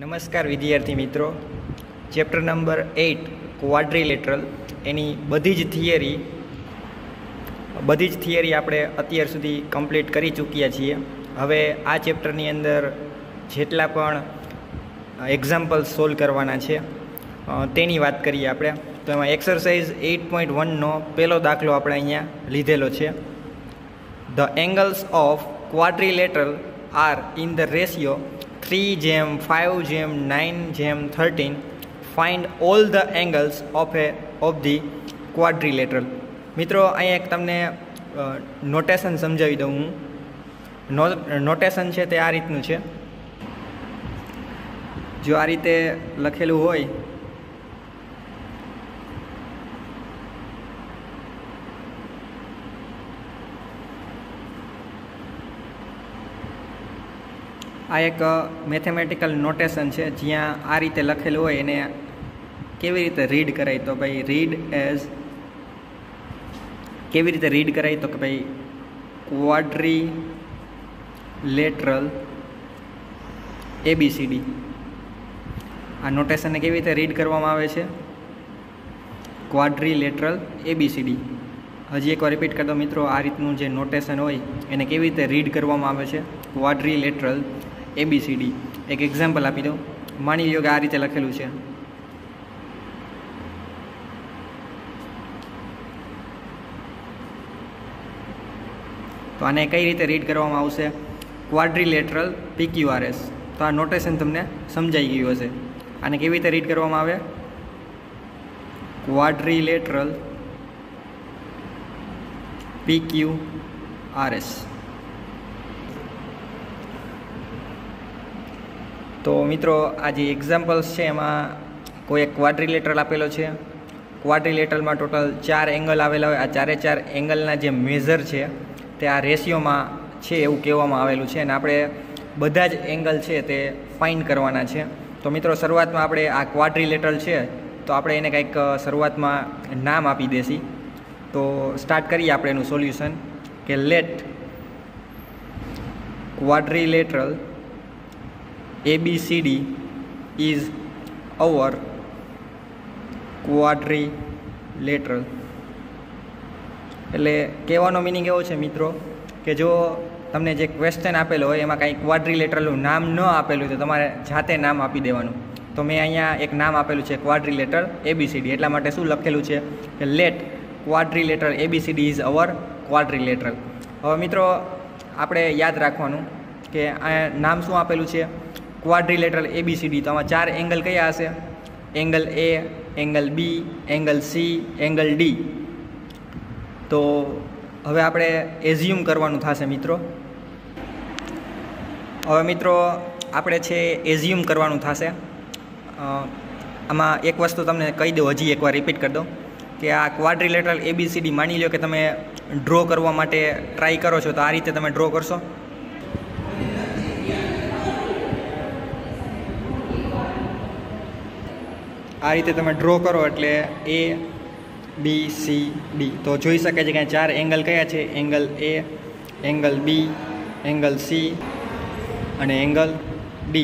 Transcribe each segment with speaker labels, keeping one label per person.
Speaker 1: નમસ્કાર વિદ્યાર્થી મિત્રો, ચેપ્ટર નંબર 8 ક્વાડ્રિલેટરલ એની બધી જ થિયરી આપણે અત્યાર સુધી કમ્પ્લીટ કરી ચૂક્યા છીએ. હવે આ ચેપ્ટરની અંદર જેટલા પણ એક્ઝામ્પલ્સ સોલ્વ કરવાના છે તેની વાત કરીએ આપણે. તો એમાં એક્સરસાઇઝ 8.1નો પહેલો દાખલો આપણે અહીંયા લીધેલો છે. The angles of quadrilateral are in the ratio 3:5:9:13. Find all the angles of the quadrilateral. મિત્રો અહીંયા એક તમને નોટેશન સમજાવી દઉં હું. નોટેશન છે તે આ રીતનું છે. જો આ રીતે લખેલું હોય આ એક મેથેમેટિકલ નોટેશન છે, જ્યાં આ રીતે લખેલું હોય એને કેવી રીતે રીડ કરાય. તો ભાઈ કેવી રીતે રીડ કરાય તો કે ભાઈ ક્વાડ્રિલેટરલ ABCD. આ નોટેશનને કેવી રીતે રીડ કરવામાં આવે છે? Quadrilateral ABCD. હજી એકવાર રિપીટ કરી દો મિત્રો, આ રીતનું જે નોટેશન હોય એને કેવી રીતે રીડ કરવામાં આવે છે? Quadrilateral ABCD. એક એક્ઝામ્પલ આપી દો. માની લો કે આ રીતે લખેલું છે. તો આને કઈ રીતે રીડ કરવામાં આવશે? Quadrilateral PQRS. તો આ નોટેશન તમને સમજાઈ ગયું હશે. આને કેવી રીતે રીડ કરવામાં આવે? Quadrilateral PQRS. તો મિત્રો આ જે એક્ઝામ્પલ્સ છે એમાં કોઈ એક ક્વાડ્રિલેટરલ આપેલો છે. ક્વાડ્રિલેટરલમાં ટોટલ 4 એંગલ આવેલા હોય. આ 4 એંગલના જે મેઝર છે તે આ રેશિયોમાં છે એવું કહેવામાં આવેલું છે, અને આપણે બધા જ એંગલ છે તે ફાઇન્ડ કરવાના છે. તો મિત્રો શરૂઆતમાં આપણે આ ક્વાડ્રિલેટરલ છે તો આપણે એને કંઈક શરૂઆતમાં નામ આપી દેશી. તો સ્ટાર્ટ કરીએ આપણે એનું સોલ્યુશન કે let quadrilateral ABCD is our quadrilateral. એટલે કહેવાનો મિનિંગ એવો છે મિત્રો કે જો તમને જે ક્વેશ્ચન આપેલો હોય એમાં કાંઈ ક્વાડ્રિલેટરલનું નામ ન આપેલું તો તમારે જાતે નામ આપી દેવાનું. તો મેં અહીંયા એક નામ આપેલું છે ક્વાડ્રિલેટરલ ABCD. એટલા માટે શું લખેલું છે કે let quadrilateral ABCD is our quadrilateral. હવે મિત્રો આપણે યાદ રાખવાનું કે આ નામ શું આપેલું છે? Quadrilateral ABCD. તો આમાં 4 એંગલ કયા હશે? Angle A, angle B, angle C, angle D. તો હવે આપણે એઝ્યુમ કરવાનું થશે મિત્રો. હવે મિત્રો આપણે છે એઝ્યુમ કરવાનું થશે. આમાં એક વસ્તુ તમને કહી દઉં, હજી એકવાર રિપીટ કરી દો કે આ ક્વાડ્રિલેટરલ ABCD માની લો કે તમે ડ્રો કરવા માટે ટ્રાય કરો છો, તો આ રીતે તમે ડ્રો કરશો. આ રીતે તમે ડ્રો કરો એટલે ABCD. તો જોઈ શકે છે કે 4 એંગલ કયા છે? Angle A, angle B, angle C અને એંગલ D.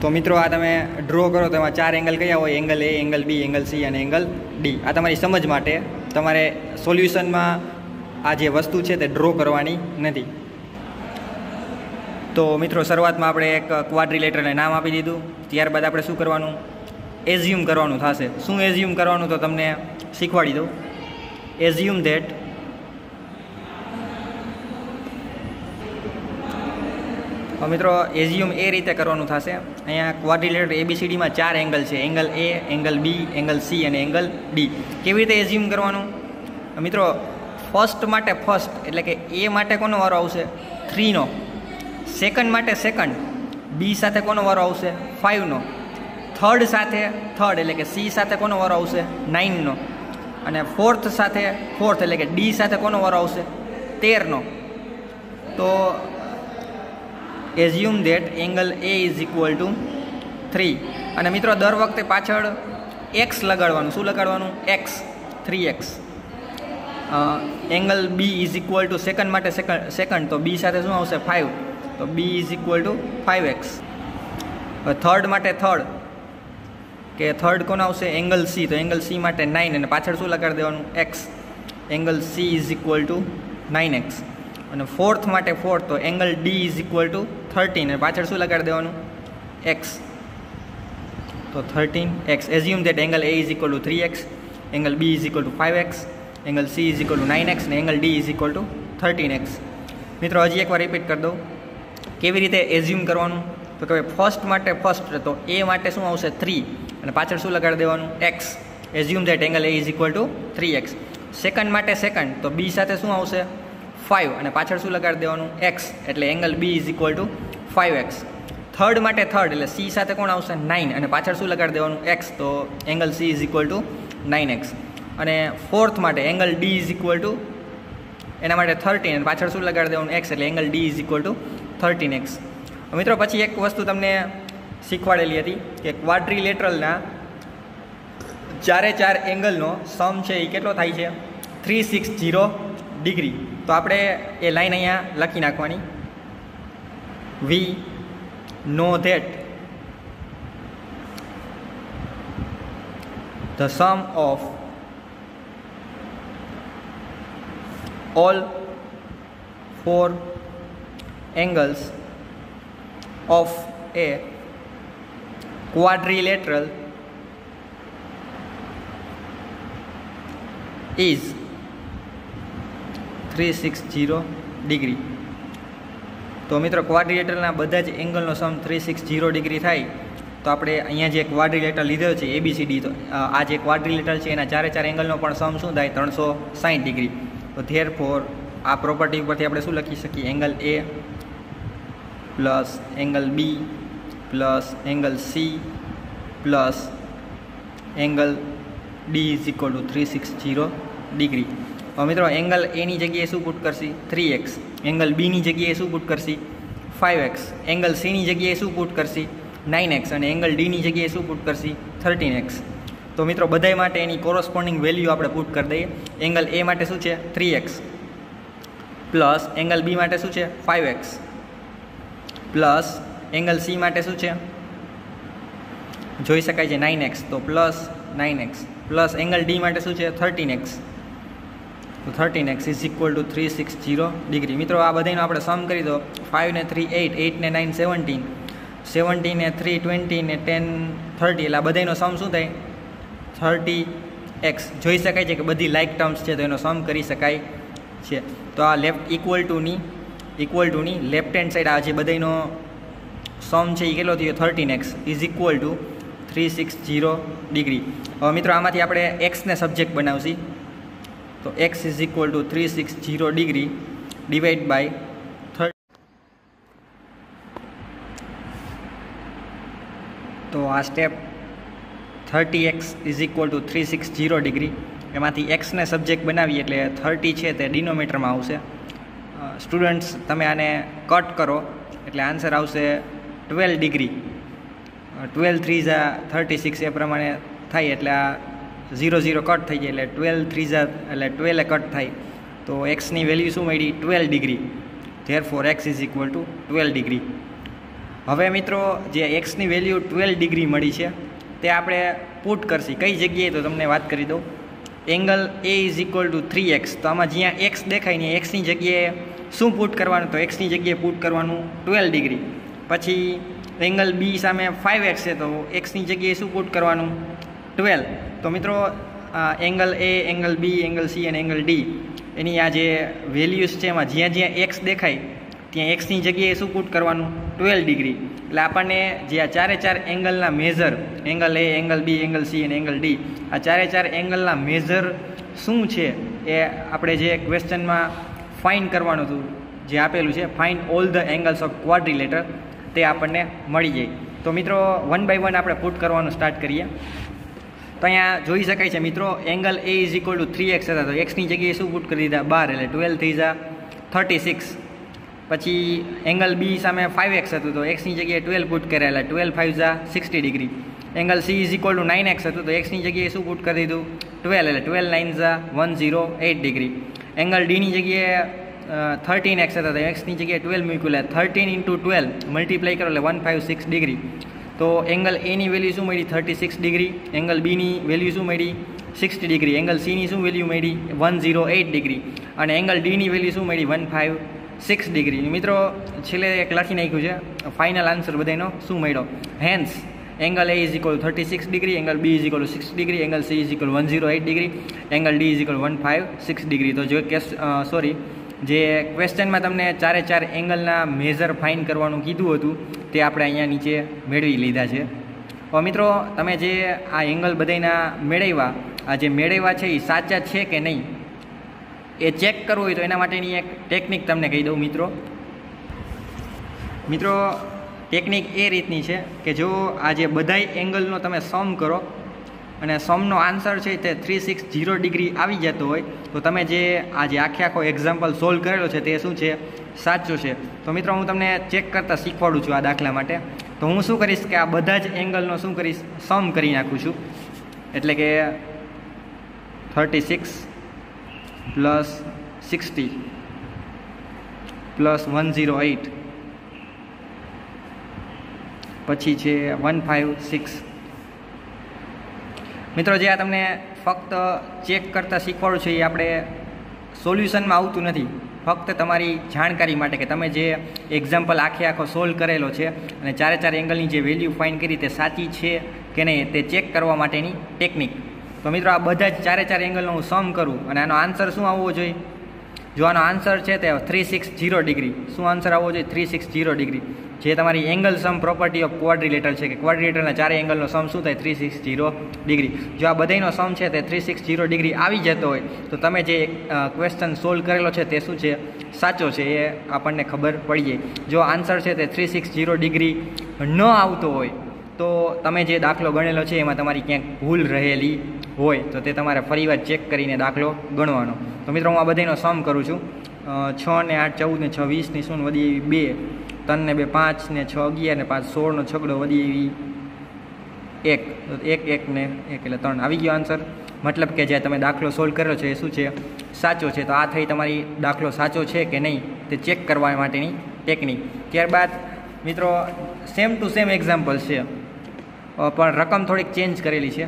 Speaker 1: તો મિત્રો આ તમે ડ્રો કરો તો એમાં 4 એંગલ કયા હોય? Angle A, angle B, angle C અને એંગલ D. આ તમારી સમજ માટે, તમારે સોલ્યુશનમાં આ જે વસ્તુ છે તે ડ્રો કરવાની નથી. તો મિત્રો શરૂઆતમાં આપણે એક ક્વાડ્રિલેટરલને નામ આપી દીધું. ત્યારબાદ આપણે શું કરવાનું? એઝ્યુમ કરવાનું થશે. શું એઝ્યુમ કરવાનું તો તમને શીખવાડી દઉં. એઝ્યુમ ધેટ મિત્રો એઝ્યુમ એ રીતે કરવાનું થશે. અહીંયા ક્વાડ્રિલેટરલ ABCDમાં 4 એંગલ છે. Angle A, angle B, angle C અને એંગલ D. કેવી રીતે એઝ્યુમ કરવાનું? મિત્રો ફર્સ્ટ માટે ફર્સ્ટ એટલે કે A માટે કોનો વારો આવશે? 3નો. સેકન્ડ માટે સેકન્ડ, B સાથે કોનો વારો આવશે? 5નો. થર્ડ સાથે થર્ડ એટલે કે C સાથે કોનો વારો આવશે? 9નો. અને ફોર્થ સાથે ફોર્થ એટલે કે D સાથે કોનો વારો આવશે? 13નો. તો assume that angle A is equal two 3. અને મિત્રો દર વખતે પાછળ x લગાડવાનું. શું લગાડવાનું? x, 3x. Angle B is equal to second માટે સેકન્ડ, તો B સાથે શું આવશે? 5. તો B is equal to 5x. Third માટે કે થર્ડ કોણ આવશે? Angle C. તો એંગલ સી માટે 9 અને પાછળ શું લગાડી દેવાનું? X. Angle C is equal to 9x. અને ફોર્થ માટે તો angle D is equal to 13 અને પાછળ શું લગાડી દેવાનું? એક્સ. તો 13x. Assume that angle A is equal to 3x, angle B is equal to 5x, angle C is equal to 9x અને angle D is equal to 13x. મિત્રો હજી એકવાર રિપીટ કરી દઉં કેવી રીતે એઝ્યુમ કરવાનું. તો કે ફર્સ્ટ માટે તો એ માટે શું આવશે? 3 અને પાછળ શું લગાડી દેવાનું? X. Assume that angle A is equal to 3x. Second માટે તો બી સાથે શું આવશે? 5 અને પાછળ શું લગાડી દેવાનું? એક્સ. એટલે angle B is equal to 5x. Third માટે એટલે સી સાથે કોણ આવશે? 9 અને પાછળ શું લગાડી દેવાનું? એક્સ. તો angle C is equal to 9x. અને ફોર્થ માટે angle D is equal two એના માટે 13 અને પાછળ શું લગાડી દેવાનું? એક્સ. એટલે angle D is equal to 13x. મિત્રો પછી એક વસ્તુ તમને શીખવાડેલી હતી કે ક્વાડ્રિલેટરલના 4 એંગલનો સમ છે એ કેટલો થાય છે? 360 ડિગ્રી. તો આપણે એ લાઈન અહીંયા લખી નાખવાની. We know that the sum of all 4 angles of a quadrilateral is 360 degree. તો મિત્રો ક્વાડ્રિલેટરલના બધા જ એંગલનો સમ 360 ડિગ્રી થાય. તો આપણે અહીંયા જે ક્વાડ્રિલેટર લીધેલ છે ABCD, તો આ જે ક્વાડ્રિલેટર છે એના 4 એંગલનો પણ સમ શું થાય? 360 ડિગ્રી. તો ધેરફોર આ પ્રોપર્ટી ઉપરથી આપણે શું લખી શકીએ? Angle A plus angle B plus angle C plus angle D is equal to 360 degree. હવે મિત્રો એંગલ એની જગ્યાએ શું પુટ કરશી? 3x. એંગલ બીની જગ્યાએ શું પુટ કરશી? 5x. એંગલ સીની જગ્યાએ શું પુટ કરશી? 9x. અને એંગલ ડીની જગ્યાએ શું પુટ કરશી? 13x. તો મિત્રો બધાય માટે એની કોરસ્પોન્ડિંગ વેલ્યુ આપણે પુટ કરી દઈએ. એંગલ એ માટે શું છે? 3x પ્લસ એંગલ બી માટે શું છે? 5x પ્લસ એંગલ સી માટે શું છે? જોઈ શકાય છે 9x. તો plus 9x plus angle D માટે શું છે? 13x. તો 13x is equal to 360 degree. મિત્રો આ બધાનો આપણે સમ કરી દો. 5 ને 3 8, 8 ને 9 17, 17 ને 3 20 ને 10 30. એટલે આ બધાનો સમ શું થાય? 30x. જોઈ શકાય છે કે બધી લાઇક ટર્મ્સ છે તો એનો સમ કરી શકાય છે. તો આ લેફ્ટ ઇક્વલ ટુની લેફ્ટ હેન્ડ સાઈડ આ જે બધાનો સમ છે એ કેટલો થયો? 13x is equal to 360 degree. હવે મિત્રો આમાંથી આપણે એક્સને સબ્જેક્ટ બનાવશી. તો X is equal to 360 degree divide by 30. તો આ step 30x is equal to 360 degree. એમાંથી એક્સને સબ્જેક્ટ બનાવીએ એટલે 30 છે તે ડિનોમિનેટરમાં આવશે. સ્ટુડન્ટ્સ તમે આને કટ કરો એટલે આન્સર આવશે 12 ડિગ્રી. 12 3 ઝા 36 એ પ્રમાણે થાય એટલે આ 0 0 કટ થઈ જાય એટલે 12 3 ઝા એટલે 12 કટ થાય. તો એક્સની વેલ્યુ શું મળી? 12 degree. Therefore x is equal two 12 degree. હવે મિત્રો જે એક્સની વેલ્યુ 12 ડિગ્રી મળી છે તે આપણે પુટ કરશી કઈ જગ્યાએ? તો તમને વાત કરી દઉં. Angle A is equal to 3x. તો આમાં જ્યાં એક્સ દેખાય ને એક્સની જગ્યાએ શું પુટ કરવાનું? તો એક્સની જગ્યાએ પુટ કરવાનું 12 ડિગ્રી. પછી એંગલ બી સામે 5x છે તો એક્સની જગ્યાએ શું પુટ કરવાનું? 12. તો મિત્રો એંગલ એ, એંગલ બી, એંગલ સી અને એંગલ ડી એની આ જે વેલ્યુઝ છે એમાં જ્યાં એક્સ દેખાય ત્યાં એક્સની જગ્યાએ શું પુટ કરવાનું? 12 ડિગ્રી. એટલે આપણને જે આ 4 એંગલના મેઝર, એંગલ એ, એંગલ બી, એંગલ સી અને એંગલ ડી, આ 4 એંગલના મેઝર શું છે એ આપણે જે ક્વેશ્ચનમાં ફાઇન્ડ કરવાનું હતું જે આપેલું છે, find all the angles of quadrilateral, તે આપણને મળી જાય. તો મિત્રો 1 બાય 1 આપણે પુટ કરવાનું સ્ટાર્ટ કરીએ. તો અહીંયા જોઈ શકાય છે મિત્રો angle A is equal to 3x હતા તો એક્સની જગ્યાએ શું પુટ કરી દીધા? 12 એટલે 12 3 ઝા 36. પછી એંગલ બી સામે 5x હતું તો એક્સની જગ્યાએ 12 પુટ કર્યા એટલે 12 5 Jha 60 degree. Angle C is equal to 9x હતું તો એક્સની જગ્યાએ શું પુટ કરી દીધું? 12 એટલે 12 9 ઝા 108 ડિગ્રી. એંગલ ડીની જગ્યાએ 13x હતા તો એક્સની જગ્યાએ 12 મૂક્યું એટલે 13 × 12 મલ્ટીપ્લાય કરો એટલે 156 ડિગ્રી. તો એંગલ એની વેલ્યુ શું મળી 36 ડિગ્રી, એંગલ બીની વેલ્યુ શું મળી 60 ડિગ્રી, એંગલ સીની શું વેલ્યુ મળી 108 ડિગ્રી અને એંગલ ડીની વેલ્યુ શું મળી 156 ડિગ્રી. મિત્રો છેલ્લે એક લખી નાખ્યું છે ફાઇનલ આન્સર બધાનો શું મળ્યો. Hence angle A is equal 36 degree, angle B is equal 60 degree, angle C is equal 108 degree, angle D is equal 156 degree. તો જો જે ક્વેશ્ચનમાં તમને ચારે ચાર એંગલના મેઝર ફાઇન કરવાનું કીધું હતું તે આપણે અહીંયા નીચે મેળવી લીધા છે. તો મિત્રો તમે જે આ એંગલ બધાના મેળવ્યા, આ જે મેળવ્યા છે એ સાચા છે કે નહીં એ ચેક કરવું હોય તો એના માટેની એક ટેકનિક તમને કહી દઉં મિત્રો. ટેકનિક એ રીતની છે કે જો આ જે બધાય એંગલનો તમે સમ કરો અને સમનો આન્સર છે તે 360 ડિગ્રી આવી જતો હોય તો તમે જે આ જે આખો એક્ઝામ્પલ સોલ્વ કરેલો છે તે શું છે, સાચો છે. તો મિત્રો હું તમને ચેક કરતાં શીખવાડું છું આ દાખલા માટે. તો હું શું કરીશ કે આ બધા જ એંગલનો શું કરીશ, સમ કરી નાખું છું. એટલે કે 36 પ્લસ 60 પ્લસ 108 પછી છે 156. મિત્રો જે આ તમને ફક્ત ચેક કરતાં શીખવાડું છે એ આપણે સોલ્યુશનમાં આવતું નથી, ફક્ત તમારી જાણકારી માટે કે તમે જે એક્ઝામ્પલ આખો સોલ્વ કરેલો છે અને ચારે ચાર એંગલની જે વેલ્યુ ફાઇન્ડ કરી તે સાચી છે કે નહીં તે ચેક કરવા માટેની ટેકનિક. તો મિત્રો આ બધા જ ચારે ચાર એંગલનો હું સમ કરું અને આનો આન્સર શું આવવો જોઈએ. જો આનો આન્સર છે તે 360 ડિગ્રી, શું આન્સર આવવો જોઈએ 360 ડિગ્રી. જે તમારી angle sum property of quadrilateral છે કે ક્વાડ્રિલેટરના ચારે એંગલનો સમ શું થાય 360 ડિગ્રી. જો આ બધાનો સમ છે તે 360 ડિગ્રી આવી જતો હોય તો તમે જે ક્વેશ્ચન સોલ્વ કરેલો છે તે શું છે, સાચો છે, એ આપણને ખબર પડી જાય. જો આન્સર છે તે 360 ડિગ્રી ન આવતો હોય તો તમે જે દાખલો ગણેલો છે એમાં તમારી ક્યાંક ભૂલ રહેલી હોય તો તે તમારે ફરીવાર ચેક કરીને દાખલો ગણવાનો. તો મિત્રો હું આ બધાનો સમ કરું છું. 6 ને 8 14 ને 6 20 ની શૂન્ય વધી એવી 2, 3 ને 2 5 ને 6 11 ને 5 16 નો છગડો વધી એવી 1, 1 ને 1 એટલે 3 આવી ગયો આન્સર. મતલબ કે જે તમે દાખલો સોલ્વ કર્યો છે એ શું છે, સાચો છે. તો આ થઈ તમારી દાખલો સાચો છે કે નહીં તે ચેક કરવા માટેની ટેકનિક. ત્યારબાદ મિત્રો સેમ ટુ સેમ એક્ઝામ્પલ છે પણ રકમ થોડીક ચેન્જ કરેલી છે.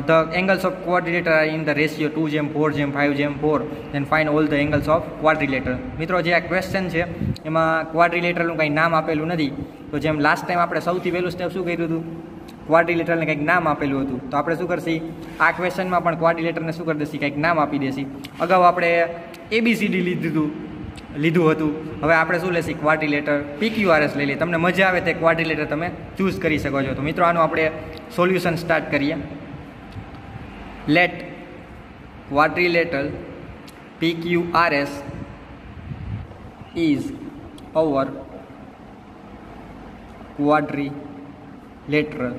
Speaker 1: The angles of quadrilateral are in the ratio 2:4:5:4 then find all the angles of quadrilateral. મિત્રો જે આ ક્વેશ્ચન છે એમાં ક્વાડ્રિલેટરલનું કંઈ નામ આપેલું નથી. તો જેમ લાસ્ટ ટાઈમ આપણે સૌથી પહેલું સ્ટેપ શું કર્યું હતું, ક્વાડ્રિલેટરલને કંઈક નામ આપેલું હતું. તો આપણે શું કરશી આ ક્વેશ્ચનમાં પણ ક્વાડ્રિલેટરને શું કરી દેશી, કંઈક નામ આપી દેશી. અગાઉ આપણે ABCD લીધું હતું, હવે આપણે શું લેશી ક્વાડ્રિલેટર PQRS લઈ લઈએ. તમને મજા આવે તે ક્વાડ્રિલેટર તમે ચૂઝ કરી શકો છો. તો મિત્રો આનું આપણે સોલ્યુશન સ્ટાર્ટ કરીએ. Let quadrilateral PQRS is our quadrilateral.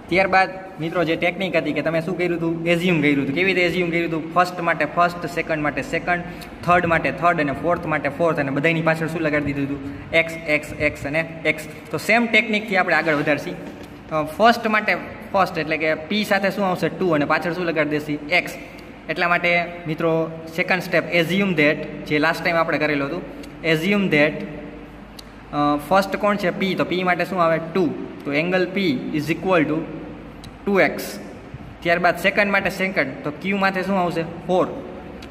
Speaker 1: ત્યારબાદ મિત્રો જે ટેકનિક હતી કે તમે શું કર્યું હતું, એઝ્યુમ કર્યું હતું. કેવી રીતે એઝ્યુમ કર્યું હતું, ફર્સ્ટ માટે ફર્સ્ટ, સેકન્ડ માટે સેકન્ડ, થર્ડ માટે થર્ડ અને ફોર્થ માટે ફોર્થ અને બધાની પાછળ શું લગાડી દીધું હતું, એક્સ એક્સ એક્સ અને એક્સ. તો સેમ ટેકનિકથી આપણે આગળ વધારશી. ફર્સ્ટ માટે ફર્સ્ટ એટલે કે પી સાથે શું આવશે 2 અને પાછળ શું લગાડી દેશી એક્સ. એટલા માટે મિત્રો સેકન્ડ સ્ટેપ એઝ્યુમ ધેટ, જે લાસ્ટ ટાઈમ આપણે કરેલું હતું, એઝ્યુમ ધેટ ફર્સ્ટ કોણ છે પી, તો પી માટે શું આવે 2, તો angle P is equal two 2x. ત્યારબાદ સેકન્ડ માટે સેકન્ડ, તો ક્યુ માટે શું આવશે 4,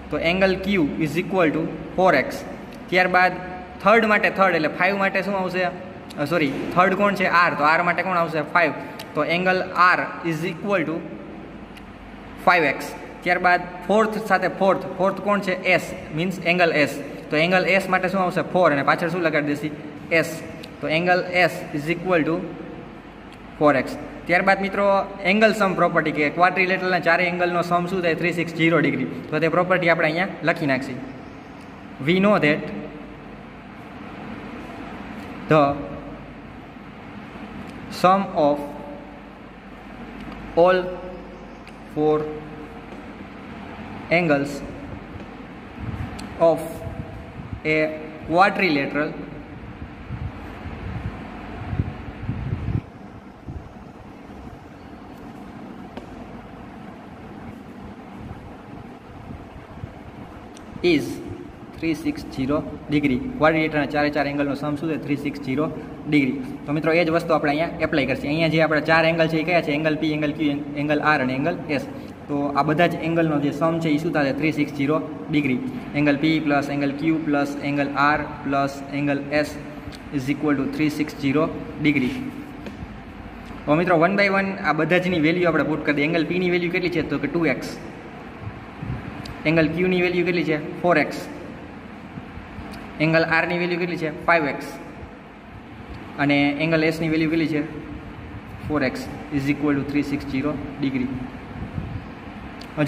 Speaker 1: તો angle Q is equal two 4x. ત્યારબાદ થર્ડ માટે થર્ડ એટલે 5 માટે શું આવશે, થર્ડ કોણ છે આર, તો આર માટે કોણ આવશે 5, તો angle R is equal to 5x. ત્યારબાદ ફોર્થ સાથે ફોર્થ કોણ છે એસ, મીન્સ એંગલ એસ, તો એંગલ એસ માટે શું આવશે 4 અને પાછળ શું લગાડી દેશી એસ, તો angle S is equal two 4x. ત્યારબાદ મિત્રો એંગલ સમ પ્રોપર્ટી કે ક્વાડ્રિલેટરલના ચારે એંગલનો સમ શું થાય 360 ડિગ્રી. તો તે પ્રોપર્ટી આપણે અહીંયા લખી નાખશી. વી know that the sum of all four angles of a quadrilateral is 360 degree. ક્વાડ્રિલેટરના ચારે ચાર એંગલનો સમ શું છે? 360 ડિગ્રી. તો મિત્રો એ જ વસ્તુ આપણે અહીંયા એપ્લાય કરશે. અહીંયા જે આપણા ચાર એંગલ છે એ કયા છે? એંગલ પી, એંગલ ક્યુ, એંગલ આર અને એંગલ એસ. તો આ બધા જ એંગલનો જે સમ છે એ શું થશે? 360 degree. Angle P plus angle Q plus angle R plus angle S is equal to 360 degree. તો મિત્રો 1 by 1 આ બધા જની વેલ્યુ આપણે પુટ કરી દઈએ. એંગલ પીની વેલ્યુ કેટલી છે? તો કે 2x. એંગલ ક્યુની વેલ્યુ કેટલી છે? 4x. એંગલ આરની વેલ્યુ કેટલી છે? 5x. અને એંગલ એસની વેલ્યુ કેટલી છે? 4x is equal to 360 degree.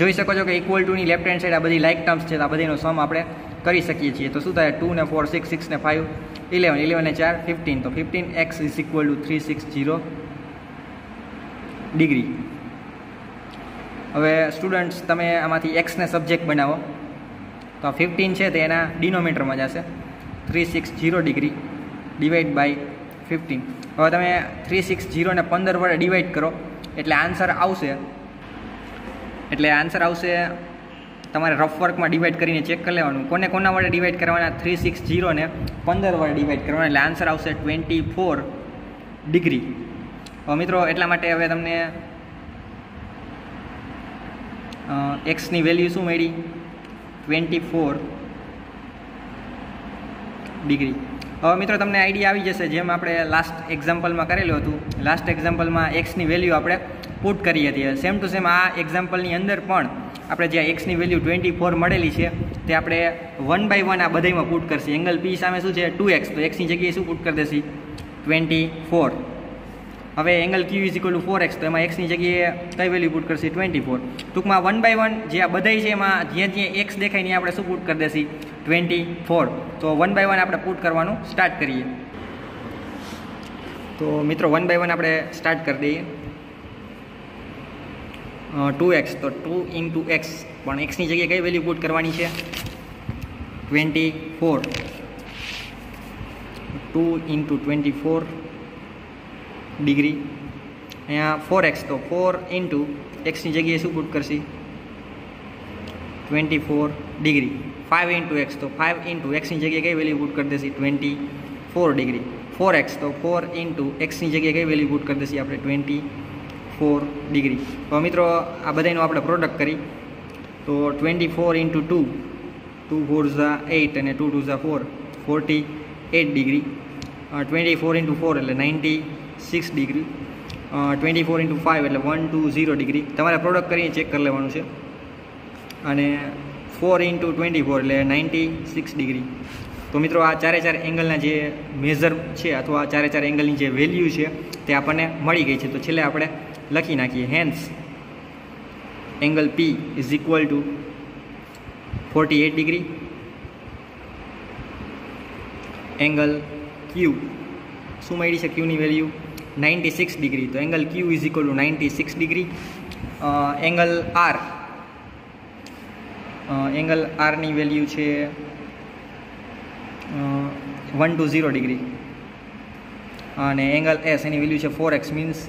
Speaker 1: જોઈ શકો છો કે ઇક્વલ ટુની લેફ્ટ હેન્ડ સાઈડ આ બધી લાઇક ટર્મ્સ છે. આ બધીનો સમ આપણે કરી શકીએ છીએ. તો શું થાય? 2 ને 4 6, 6 ને 5 11, 11 ને 4 15. તો 15x is equal to 360 degree. હવે સ્ટુડન્ટ્સ તમે આમાંથી એક્સને સબ્જેક્ટ બનાવો તો આ 15 છે તે એના ડિનોમિનેટરમાં જશે. 360 ડિગ્રી ડિવાઈડ બાય 15. હવે તમે 360 ને 15 વડે ડિવાઈડ કરો એટલે આન્સર આવશે. તમારે રફ વર્કમાં ડિવાઈડ કરીને ચેક કરી લેવાનું. કોના વડે ડિવાઈડ કરવાના? 360 ને 15 વડે ડિવાઈડ કરવાના એટલે આન્સર આવશે 24 ડિગ્રી. મિત્રો એટલા માટે હવે તમને એક્સની વેલ્યુ શું મળી? 24 ડિગ્રી. હવે મિત્રો તમને આઈડિયા આવી જશે જેમ આપણે લાસ્ટ એક્ઝામ્પલમાં કરેલું હતું. લાસ્ટ એક્ઝામ્પલમાં એક્સની વેલ્યુ આપણે પુટ કરી હતી. સેમ ટુ સેમ આ એક્ઝામ્પલની અંદર પણ આપણે જે એક્સની વેલ્યુ 24 મળેલી છે તે આપણે 1 by 1 આ બધામાં પુટ કરશે. એંગલ પી સામે શું છે? 2x. તો એક્સની જગ્યાએ શું પુટ કરી દેશે? 24. હવે angle Q is equal two 4x. તો એમાં એક્સની જગ્યાએ કઈ વેલ્યુ પુટ કરશે? 24. ટૂંકમાં 1 by 1 જે આ બધાય છે એમાં જ્યાં એક્સ દેખાય ને આપણે શું પુટ કરી દેશે? 24. તો 1 by 1 આપણે પુટ કરવાનું સ્ટાર્ટ કરીએ. તો મિત્રો 1 by 1 આપણે સ્ટાર્ટ કરી દઈએ. 2x. તો 2 into x. પણ એક્સની જગ્યાએ કઈ વેલ્યુ પુટ કરવાની છે? 24. 2 into 24 ડિગ્રી. અહીંયા 4x. તો 4 into એક્સની જગ્યાએ શું પુટ કરશે? 24 ડિગ્રી. 5 into x. તો 5 into એક્સની જગ્યાએ કઈ વેલ્યુ પુટ કરી દેશે? 24 ડિગ્રી. 4x. તો 4 into એક્સની જગ્યાએ કઈ વેલ્યુ પુટ કરી દેશે આપણે? 24 ડિગ્રી. તો મિત્રો આ બધાનો આપણે પ્રોડક્ટ કરી તો 24 into 2, 2 4 8 અને 2 2 4, 48 ડિગ્રી. 24 into 4 એટલે 96 ડિગ્રી. 24 into 5 એટલે 120 ડિગ્રી. તમારે પ્રોડક્ટ કરીને ચેક કરી લેવાનું છે. અને 4 into 24 એટલે 96 ડિગ્રી. તો મિત્રો આ ચારે ચાર એંગલના જે મેઝર છે અથવા ચારે ચાર એંગલની જે વેલ્યુ છે તે આપણને મળી ગઈ છે. તો છેલ્લે આપણે લખી નાખીએ. Hence angle P is equal to 48 degree. Angle Q શું મળી છે? ક્યુની વેલ્યુ 96 ડિગ્રી. તો angle Q is equal to 96 degree. Angle આરની વેલ્યુ છે 120 ડિગ્રી. અને એંગલ એસ એની વેલ્યુ છે 4x. મીન્સ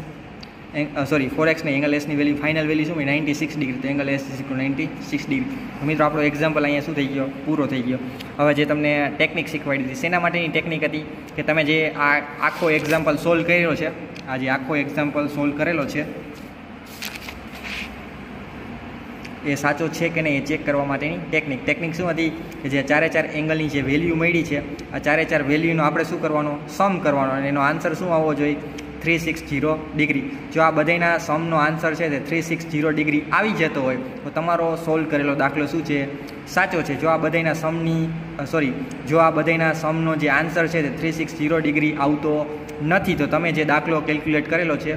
Speaker 1: 4x ને એંગલ એસની વેલ્યુ ફાઇનલ વેલ્યુ શું 96 ડિગ્રી. તો angle S is equal 96 degree. મિત્રો આપણો એક્ઝામ્પલ અહીંયા શું થઈ ગયો? પૂરો થઈ ગયો. હવે જે તમને ટેકનિક શીખવાડી દીધી શેના માટેની ટેકનિક હતી કે તમે જે આ આખો એક્ઝામ્પલ સોલ્વ કરેલો છે, આ જે આખો એક્ઝામ્પલ સોલ્વ કરેલો છે એ સાચો છે કે નહીં એ ચેક કરવા માટેની ટેકનિક શું હતી કે જે ચારે ચાર એંગલની જે વેલ્યુ મળી છે આ ચારે ચાર વેલ્યુનો આપણે શું કરવાનો? સમ કરવાનો. અને એનો આન્સર શું આવવો જોઈએ? 360 ડિગ્રી. જો આ બધાના સમનો આન્સર છે તે 360 ડિગ્રી આવી જતો હોય તો તમારો સોલ્વ કરેલો દાખલો શું છે? સાચો છે. જો આ બધાના સમનો જે આન્સર છે તે 360 ડિગ્રી આવતો નથી તો તમે જે દાખલો કેલ્ક્યુલેટ કરેલો છે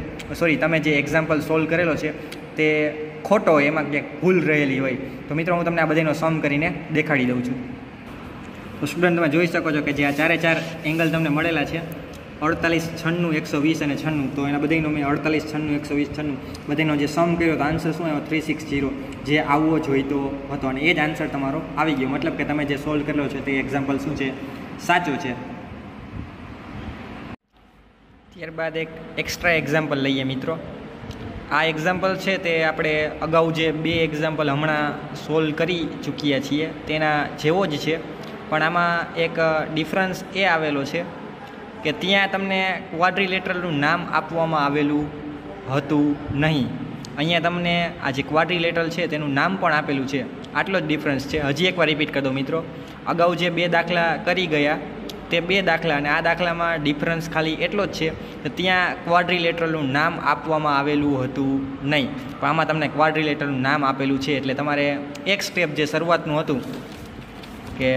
Speaker 1: તમે જે એક્ઝામ્પલ સોલ્વ કરેલો છે તે ખોટો હોય, એમાં ક્યાંક ભૂલ રહેલી હોય. તો મિત્રો હું તમને આ બધાનો સમ કરીને દેખાડી દઉં છું. તો સ્ટુડન્ટ તમે જોઈ શકો છો કે જે આ ચારે ચાર એંગલ તમને મળેલા છે 48, 96, 120 અને 96. તો એના બધાનો મેં 48, 96, 120, 96 બધાનો જે સમ કર્યો તો આન્સર શું આવ્યો? 360 જે આવવો જોઈતો હતો. અને એ જ આન્સર તમારો આવી ગયો. મતલબ કે તમે જે સોલ્વ કરેલો છે તે એક્ઝામ્પલ શું છે? સાચો છે. ત્યારબાદ એક એક્સ્ટ્રા એક્ઝામ્પલ લઈએ મિત્રો. આ એક્ઝામ્પલ છે તે આપણે અગાઉ જે 2 એક્ઝામ્પલ હમણાં સોલ્વ કરી ચૂક્યા છીએ તેના જેવો જ છે. પણ આમાં એક ડિફરન્સ એ આવેલો છે કે ત્યાં તમને ક્વાડ્રિલેટરલનું નામ આપવામાં આવેલું હતું નહીં. અહીંયા તમને આ જે ક્વાડ્રિલેટરલ છે તેનું નામ પણ આપેલું છે. આટલો જ ડિફરન્સ છે. હજી એકવાર રિપીટ કરી દો મિત્રો. અગાઉ જે 2 દાખલા કરી ગયા તે 2 દાખલા અને આ દાખલામાં ડિફરન્સ ખાલી એટલો જ છે કે ત્યાં ક્વાડ્રિલેટરલનું નામ આપવામાં આવેલું હતું નહીં, પણ આમાં તમને ક્વાડ્રિલેટરલનું નામ આપેલું છે. એટલે તમારે એક સ્ટેપ જે શરૂઆતનું હતું કે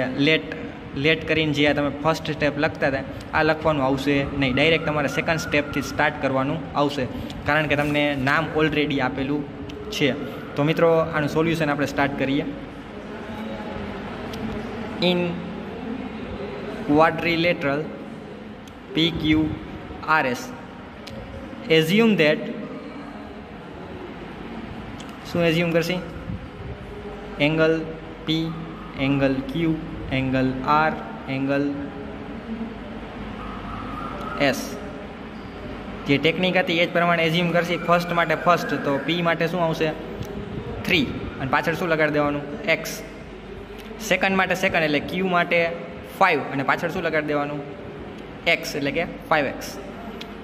Speaker 1: લેટ કરીને જે તમે ફર્સ્ટ સ્ટેપ લખતા હતા આ લખવાનું આવશે નહીં. ડાયરેક્ટ તમારે સેકન્ડ સ્ટેપથી સ્ટાર્ટ કરવાનું આવશે, કારણ કે તમને નામ ઓલરેડી આપેલું છે. તો મિત્રો આનું સોલ્યુશન આપણે સ્ટાર્ટ કરીએ. In quadrilateral PQRS, assume that શું એઝ્યુમ કરશે? Angle P, angle Q, angle R, angle S. જે ટેકનિક હતી એ જ પ્રમાણે એઝ્યુમ કરશે. ફર્સ્ટ માટે ફર્સ્ટ, તો P માટે શું આવશે? 3 અને પાછળ શું લગાડી દેવાનું? X. સેકન્ડ માટે સેકન્ડ એટલે Q માટે 5 અને પાછળ શું લગાડી દેવાનું? X એટલે કે 5x.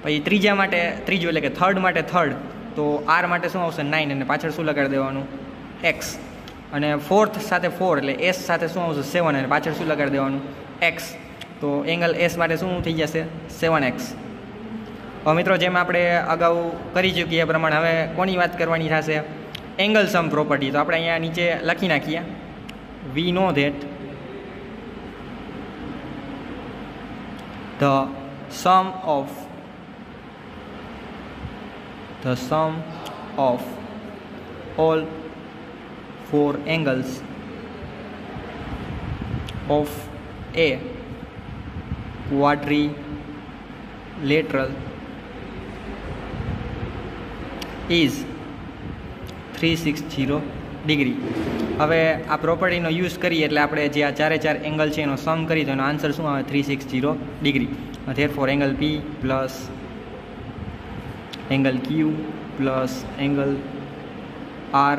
Speaker 1: પછી ત્રીજા માટે ત્રીજું એટલે કે થર્ડ માટે થર્ડ, તો R માટે શું આવશે? 9 અને પાછળ શું લગાડી દેવાનું? X. અને ફોર્થ સાથે 4 એટલે S સાથે શું આવશે? 7 અને પાછળ શું લગાડી દેવાનું? X. તો એંગલ S માટે શું થઈ જશે? 7x. હવે મિત્રો જેમ આપણે અગાઉ કરી ચૂકીએ એ પ્રમાણે હવે કોની વાત કરવાની થશે? Angle sum property. તો આપણે અહીંયા નીચે લખી નાખીએ. વી know that the sum of all 4 angles of a quadrilateral is 360 degree. હવે આ પ્રોપર્ટીનો યુઝ કરીએ એટલે આપણે જે આ 4 એંગલ છે એનો સમ કરી તો એનો આન્સર શું આવે? 360 degree. Therefore angle P plus angle Q plus angle R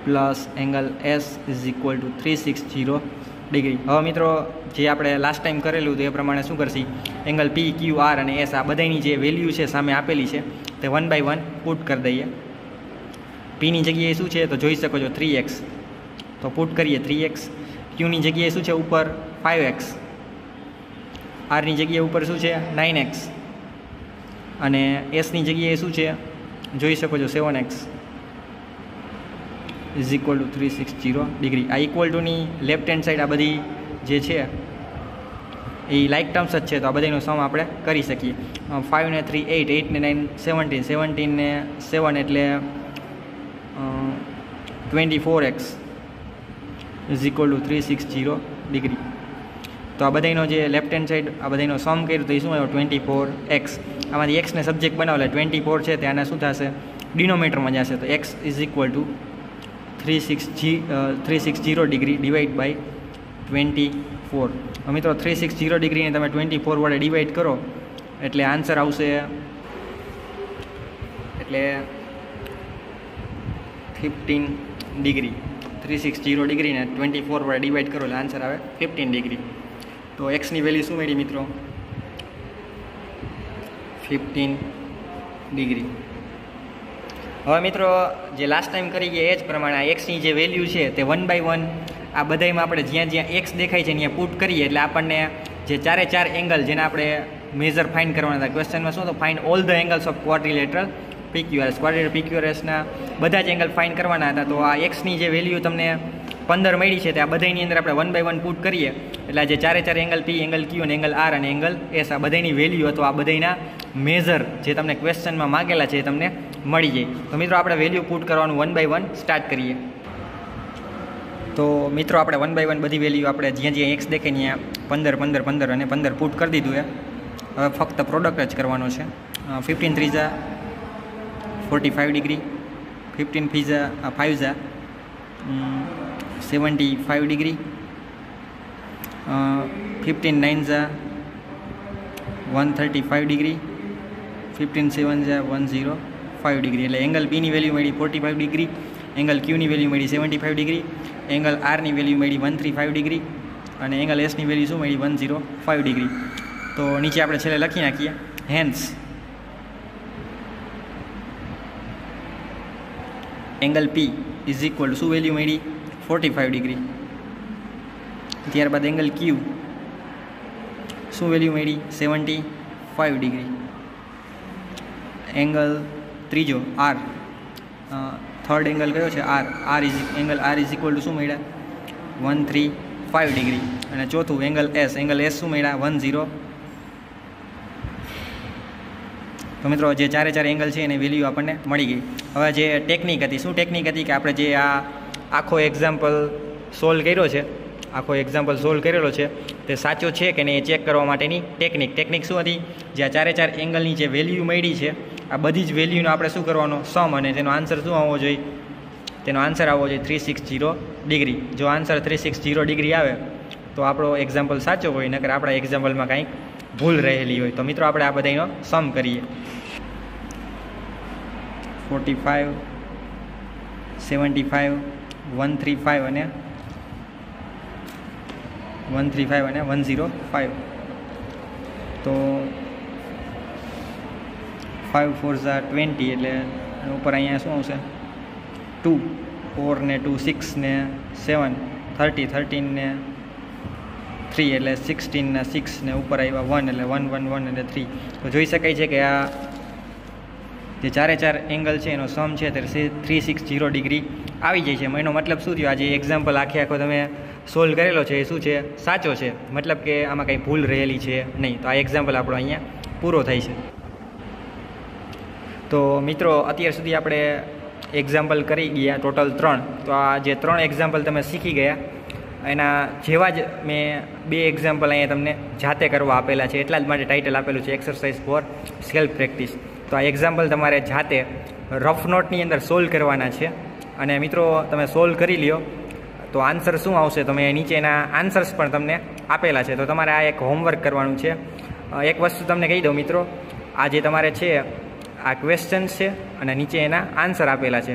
Speaker 1: plus angle S is equal to 360 degree. હવે મિત્રો જે આપણે લાસ્ટ ટાઈમ કરેલું હતું એ પ્રમાણે શું કરશી? એંગલ P, Q, R અને S આ બધાની જે વેલ્યુ છે સામે આપેલી છે તે 1 by 1 પુટ કરી દઈએ. Pની જગ્યાએ શું છે તો જોઈ શકો છો 3x, તો પુટ કરીએ 3x. Qની જગ્યાએ શું છે ઉપર? 5x. Rની જગ્યાએ ઉપર શું છે? 9x. અને Sની જગ્યાએ શું છે જોઈ શકો છો 7x is equal to 360 degree. આ ઇક્વલ ટુની લેફ્ટ હેન્ડ સાઈડ આ બધી જે છે એ લાઇક ટર્મ્સ જ છે, તો આ બધાનો સમ આપણે કરી શકીએ. 5 ને 3 8, 8 ને 9 17, 17 ને 7 એટલે 24x is equal to 360 degree. તો આ બધાનો જે લેફ્ટ હેન્ડ સાઈડ આ બધાનો સમ કર્યું તો એ શું આવ્યો? 24x. આમાંથી એક્સને સબ્જેક્ટ બનાવો એટલે 24 છે તે આના શું થશે? ડિનોમિનેટરમાં જશે. તો x is equal to 360 degree divide by 24. મિત્રો 360 ડિગ્રીને તમે 24 વડે ડિવાઈડ કરો એટલે આન્સર આવશે એટલે 15 ડિગ્રી. 360 ડિગ્રીને 24 વડે ડિવાઈડ કરો એટલે આન્સર આવે 15 ડિગ્રી. તો એક્સની વેલ્યુ શું મળી મિત્રો? 15 ડિગ્રી. હવે મિત્રો જે લાસ્ટ ટાઈમ કરી ગયા એ જ પ્રમાણે આ એક્સની જે વેલ્યુ છે તે 1 by 1 આ બધામાં આપણે જ્યાં જ્યાં એક્સ દેખાય છે ત્યાં પુટ કરીએ એટલે આપણને જે 4 એંગલ જેને આપણે મેજર ફાઇન્ડ કરવાના હતા. ક્વેશ્ચનમાં શું તો find all the angles of quadrilateral PQRS. Quadrilateral PQRSના બધા જ એંગલ ફાઇન્ડ કરવાના હતા. તો આ એક્સની જે વેલ્યુ તમને 15 મળી છે તે આ બધાની અંદર આપણે 1 by 1 પુટ કરીએ એટલે જે 4 એંગલ P, એંગલ Q અને એંગલ R અને એંગલ S આ બધાની વેલ્યુ અથવા આ બધાના મેજર જે તમને ક્વેશ્ચનમાં માગેલા છે એ તમને મળી જાય. તો મિત્રો આપણે વેલ્યુ પુટ કરવાનું 1 by 1 સ્ટાર્ટ કરીએ. તો મિત્રો આપણે 1 by 1 બધી વેલ્યુ આપણે જ્યાં જ્યાં એક્સ દેખે ત્યાં 15 15 15 અને 15 પુટ કરી દીધું છે. હવે ફક્ત પ્રોડક્ટ જ કરવાનો છે. 15 3 જા 45 ડિગ્રી, 15 5 જા 75 ડિગ્રી, 15 9 જા 135 ડિગ્રી, 15 7 જા 105 ડિગ્રી. એટલે એંગલ બીની વેલ્યુ મળી 45 ડિગ્રી, એંગલ ક્યુની વેલ્યુ મળી 75 ડિગ્રી, એંગલ આરની વેલ્યુ મળી 135 ડિગ્રી, અને એંગલ એસની વેલ્યુ શું મળી 105 ડિગ્રી. તો નીચે આપણે છેલ્લે લખી નાખીએ hence angle P is equal શું વેલ્યુ મળી 45 ડિગ્રી. ત્યારબાદ એંગલ ક્યુ શું વેલ્યુ મળી 75 ડિગ્રી. એંગલ ત્રીજો આર, થર્ડ એંગલ કયો છે angle R is equal to શું મળ્યા 135 ડિગ્રી. અને ચોથું એંગલ એસ શું મળ્યા 10. તો મિત્રો જે ચારે ચાર એંગલ છે એની વેલ્યુ આપણને મળી ગઈ. હવે જે ટેકનિક હતી, શું ટેકનિક હતી કે આપણે જે આ આખો એક્ઝામ્પલ સોલ્વ કરેલો છે તે સાચો છે કે નહીં એ ચેક કરવા માટેની ટેકનિક શું હતી? જે આ ચારે ચાર એંગલની જે વેલ્યુ મળી છે આ બધી જ વેલ્યુનો આપણે શું કરવાનો સમ, અને તેનો આન્સર શું આવવો જોઈએ? તેનો આન્સર આવવો જોઈએ 360 ડિગ્રી. જો આન્સર 360 ડિગ્રી આવે તો આપણો એક્ઝામ્પલ સાચો હોય, નકર આપણા એક્ઝામ્પલમાં કંઈક ભૂલ રહેલી હોય. તો મિત્રો આપણે આ બધાનો સમ કરીએ. 45, 75, 135 અને 105. તો 5 4 20 એટલે ઉપર અહીંયા શું આવશે 2, 4 ને 2 6 ને 7 30, 13 ને 3 એટલે 16 ને 6 ને ઉપર આવ્યા 1 એટલે 1 1 1 એટલે 3. તો જોઈ શકાય છે કે આ જે ચારે ચાર એંગલ છે એનો સમ છે તે 360 ડિગ્રી આવી જાય છે. એનો મતલબ શું થયો? આ જે એક્ઝામ્પલ આખો તમે સોલ્વ કરેલો છે એ શું છે? સાચો છે. મતલબ કે આમાં કંઈ ભૂલ રહેલી છે નહીં. તો આ એક્ઝામ્પલ આપણો અહીંયા પૂરો થાય છે. તો મિત્રો અત્યાર સુધી આપણે એક્ઝામ્પલ કરી ગયા ટોટલ 3. તો આ જે 3 એક્ઝામ્પલ તમે શીખી ગયા એના જેવા જ મેં 2 એક્ઝામ્પલ અહીંયા તમને જાતે કરવા આપેલા છે. એટલા જ માટે ટાઇટલ આપેલું છે એક્સરસાઇઝ ફોર સેલ્ફ પ્રેક્ટિસ. તો આ એક્ઝામ્પલ તમારે જાતે રફ નોટની અંદર સોલ્વ કરવાના છે. અને મિત્રો તમે સોલ્વ કરી લ્યો તો આન્સર શું આવશે? તો મેં નીચેના આન્સર્સ પણ તમને આપેલા છે. તો તમારે આ એક હોમવર્ક કરવાનું છે. એક વસ્તુ તમને કહી દઉં મિત્રો, આ જે તમારે છે આ ક્વેશ્ચન છે અને નીચે એના આન્સર આપેલા છે.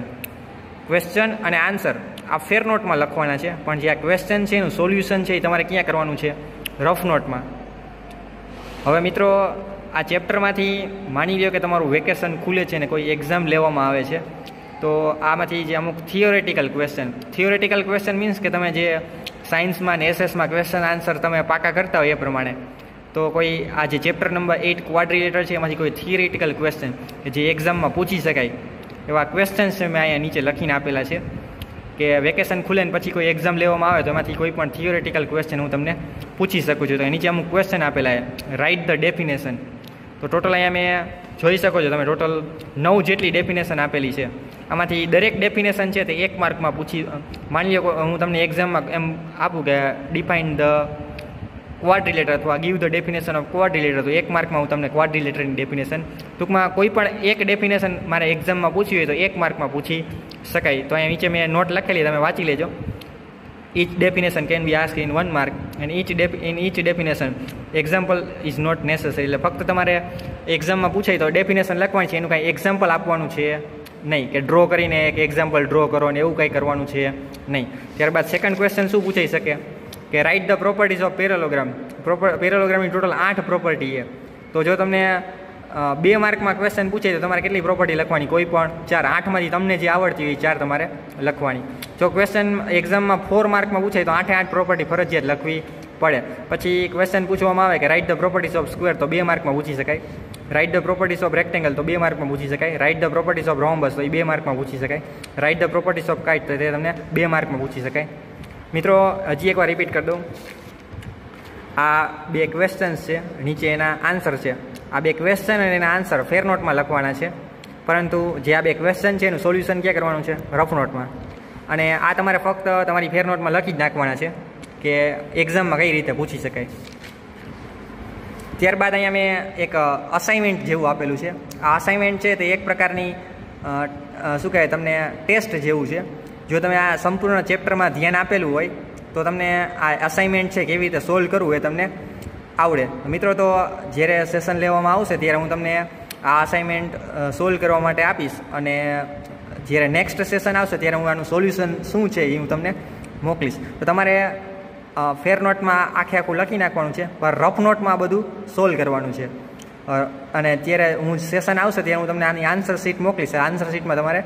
Speaker 1: ક્વેશ્ચન અને આન્સર આ ફેર નોટમાં લખવાના છે, પણ જે આ ક્વેશ્ચન છે એનું સોલ્યુશન છે એ તમારે ક્યાં કરવાનું છે? રફ નોટમાં. હવે મિત્રો આ ચેપ્ટરમાંથી માની લ્યો કે તમારું વેકેશન ખુલે છે ને કોઈ એક્ઝામ લેવામાં આવે છે, તો આમાંથી જે અમુક થિયોરેટિકલ ક્વેશ્ચન મીન્સ કે તમે જે સાયન્સમાં ને એસએસમાં ક્વેશ્ચન આન્સર તમે પાકા કરતા હોય એ પ્રમાણે, તો કોઈ આ જે ચેપ્ટર નંબર 8 ક્વાડ્રિલેટર છે એમાંથી કોઈ થિયરિટિકલ ક્વેશ્ચન કે જે એક્ઝામમાં પૂછી શકાય એવા ક્વેશ્ચન્સ મેં અહીંયા નીચે લખીને આપેલા છે કે વેકેશન ખુલે ને પછી કોઈ એક્ઝામ લેવામાં આવે તો એમાંથી કોઈ પણ થિયોરેટિકલ ક્વેશ્ચન હું તમને પૂછી શકું છું. તો નીચે અમુક ક્વેશ્ચન આપેલા છે, રાઇટ ધ ડેફિનેશન. તો ટોટલ અહીંયા મેં જોઈ શકો છો તમે ટોટલ 9 જેટલી ડેફિનેશન આપેલી છે. આમાંથી દરેક ડેફિનેશન છે તે 1 માર્કમાં પૂછી, માની લો હું તમને એક્ઝામમાં એમ આપું કે ડિફાઇન ધ ક્વાડ્રિલેટર અથવા ગીવ ધ ડેફિનેશન ઓફ ક્વાડ્રિલેટર, તો 1 માર્કમાં હું તમને ક્વાડ્રિલેટરની ડેફિનેશન ટૂંકમાં કોઈ પણ એક ડેફિનેશન મારે એક્ઝામમાં પૂછવી હોય તો 1 માર્કમાં પૂછી શકાય. તો અહીંયા નીચે મેં નોટ લખેલી, તમે વાંચી લેજો. each definition can be asked in 1 mark and in each definition example is not necessary. એટલે ફક્ત તમારે એક્ઝામમાં પૂછાય તો ડેફિનેશન લખવાની છે, એનું કાંઈ એક્ઝામ્પલ આપવાનું છે નહીં કે ડ્રો કરીને એક એક્ઝામ્પલ ડ્રો કરો ને એવું કંઈ કરવાનું છે નહીં. ત્યારબાદ સેકન્ડ ક્વેશ્ચન શું પૂછાઈ શકે કે write the properties of parallelogram. પેરેલોગ્રામની ટોટલ 8 પ્રોપર્ટી છે. તો જો તમને 2 માર્કમાં ક્વેશ્ચન પૂછે તો તમારે કેટલી પ્રોપર્ટી લખવાની? કોઈ પણ 4. 8માંથી તમને જે આવડતી હોય 4 તમારે લખવાની. જો ક્વેશ્ચન એક્ઝામમાં 4 માર્કમાં પૂછાય તો 8 પ્રોપર્ટી ફરજિયાત લખવી પડે. પછી ક્વેશ્ચન પૂછવામાં આવે કે write the properties of square, તો 2 માર્કમાં પૂછી શકાય. Right the properties of rectangle, તો 2 માર્કમાં પૂછી શકાય. Right the properties of rhombus, તો એ 2 માર્કમાં પૂછી શકાય. Right the properties of kite, તો તે તમને 2 માર્કમાં પૂછી શકાય. મિત્રો હજી એકવાર રિપીટ કરી દઉં, આ 2 ક્વેશ્ચન્સ છે, નીચે એના આન્સર છે. આ 2 ક્વેશ્ચન અને એના આન્સર ફેર નોટમાં લખવાના છે, પરંતુ જે આ 2 ક્વેશ્ચન છે એનું સોલ્યુશન ક્યાં કરવાનું છે? રફ નોટમાં. અને આ તમારે ફક્ત તમારી ફેર નોટમાં લખી જ નાખવાના છે કે એક્ઝામમાં કઈ રીતે પૂછી શકાય. ત્યારબાદ અહીંયા મેં એક અસાઇનમેન્ટ જેવું આપેલું છે. આ અસાઇનમેન્ટ છે તે એક પ્રકારની શું કહેવાય તમને ટેસ્ટ જેવું છે. જો તમે આ સંપૂર્ણ ચેપ્ટરમાં ધ્યાન આપેલું હોય તો તમને આ અસાઇનમેન્ટ છે કેવી રીતે સોલ્વ કરવું એ તમને આવડે. મિત્રો તો જ્યારે સેશન લેવામાં આવશે ત્યારે હું તમને આ અસાઇનમેન્ટ સોલ્વ કરવા માટે આપીશ, અને જ્યારે નેક્સ્ટ સેશન આવશે ત્યારે હું આનું સોલ્યુશન શું છે એ હું તમને મોકલીશ. તો તમારે ફેર નોટમાં આખું લખી નાખવાનું છે, પણ રફ નોટમાં બધું સોલ્વ કરવાનું છે. અને ત્યારે હું સેશન આવશે ત્યારે હું તમને આની આન્સર શીટ મોકલીશ. આન્સર શીટમાં તમારે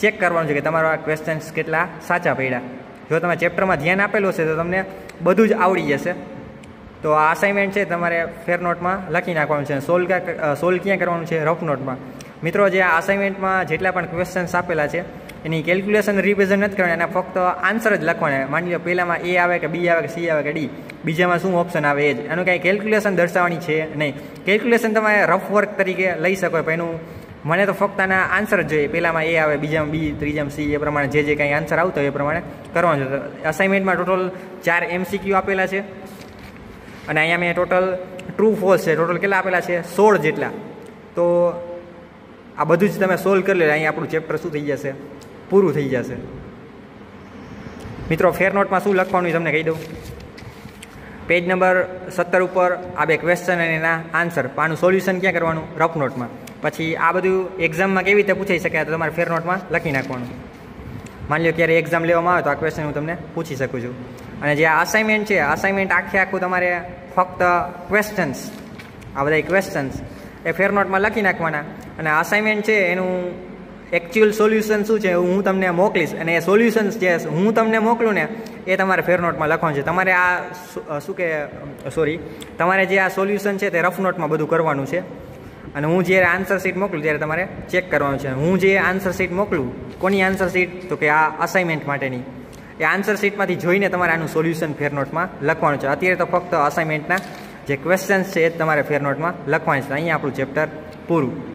Speaker 1: ચેક કરવાનું છે કે તમારા ક્વેશ્ચન્સ કેટલા સાચા પડ્યા. જો તમે ચેપ્ટરમાં ધ્યાન આપેલું હશે તો તમને બધું જ આવડી જશે. તો આ અસાઇનમેન્ટ છે તમારે ફેર નોટમાં લખી નાખવાનું છે. સોલ્વ ક્યાં કરવાનું છે? રફ નોટમાં. મિત્રો, જે આ અસાઇનમેન્ટમાં જેટલા પણ ક્વેશ્ચન્સ આપેલા છે એની કેલ્ક્યુલેશન રિવિઝન નથી કરવાની, એના ફક્ત આન્સર જ લખવાના. માની લો પહેલામાં એ આવે કે બી આવે કે સી આવે કે ડી, બીજામાં શું ઓપ્શન આવે એ જ. એનું કાંઈ કેલ્ક્યુલેશન દર્શાવવાની છે નહીં. કેલ્ક્યુલેશન તમે રફ વર્ક તરીકે લઈ શકો, પણ એનું મને તો ફક્ત આના આન્સર જ જોઈએ. પહેલામાં એ આવે, બીજામાં બી, ત્રીજામાં સી, એ પ્રમાણે જે કંઈ આન્સર આવતો હોય એ પ્રમાણે કરવાનું છે. અસાઇનમેન્ટમાં ટોટલ 4 MCQ આપેલા છે અને અહીંયા મેં ટોટલ ટ્રુ ફોલ્સ છે ટોટલ કેટલા આપેલા છે? 16 જેટલા. તો આ બધું જ તમે સોલ્વ કરી લે, અહીંયા આપણું ચેપ્ટર શું થઈ જશે? પૂરું થઈ જશે. મિત્રો, ફેર નોટમાં શું લખવાનું તમને કહી દઉં. પેજ નંબર 17 ઉપર આ 2 ક્વેશ્ચન અને એના આન્સર, આનું સોલ્યુશન ક્યાં કરવાનું? રફ નોટમાં. પછી આ બધું એક્ઝામમાં કેવી રીતે પૂછાઈ શકે તો તમારે ફેર નોટમાં લખી નાખવાનું. માની લો ક્યારે એક્ઝામ લેવામાં આવે તો આ ક્વેશ્ચન હું તમને પૂછી શકું છું. અને જે આ અસાઇનમેન્ટ છે, અસાઇનમેન્ટ આખું તમારે ફક્ત ક્વેશ્ચન્સ, આ બધા ક્વેશ્ચન્સ એ ફેર નોટમાં લખી નાખવાના. અને અસાઇનમેન્ટ છે એનું એકચ્યુઅલ સોલ્યુશન શું છે હું તમને મોકલીશ, અને એ સોલ્યુશન્સ જે હું તમને મોકલું ને એ તમારે ફેર નોટમાં લખવાનું છે. તમારે તમારે જે આ સોલ્યુશન છે તે રફ નોટમાં બધું કરવાનું છે. અને હું જ્યારે આન્સર શીટ મોકલું ત્યારે તમારે ચેક કરવાનું છે. હું જે આન્સર શીટ મોકલું, કોની આન્સર શીટ? તો કે આ અસાઇનમેન્ટ માટેની. એ આન્સર શીટમાંથી જોઈને તમારે આનું સોલ્યુશન ફેર નોટમાં લખવાનું છે. અત્યારે તો ફક્ત અસાઇનમેન્ટના જે ક્વેશ્ચન્સ છે એ જ તમારે ફેર નોટમાં લખવાની છે. અહીંયા આપણું ચેપ્ટર પૂરું.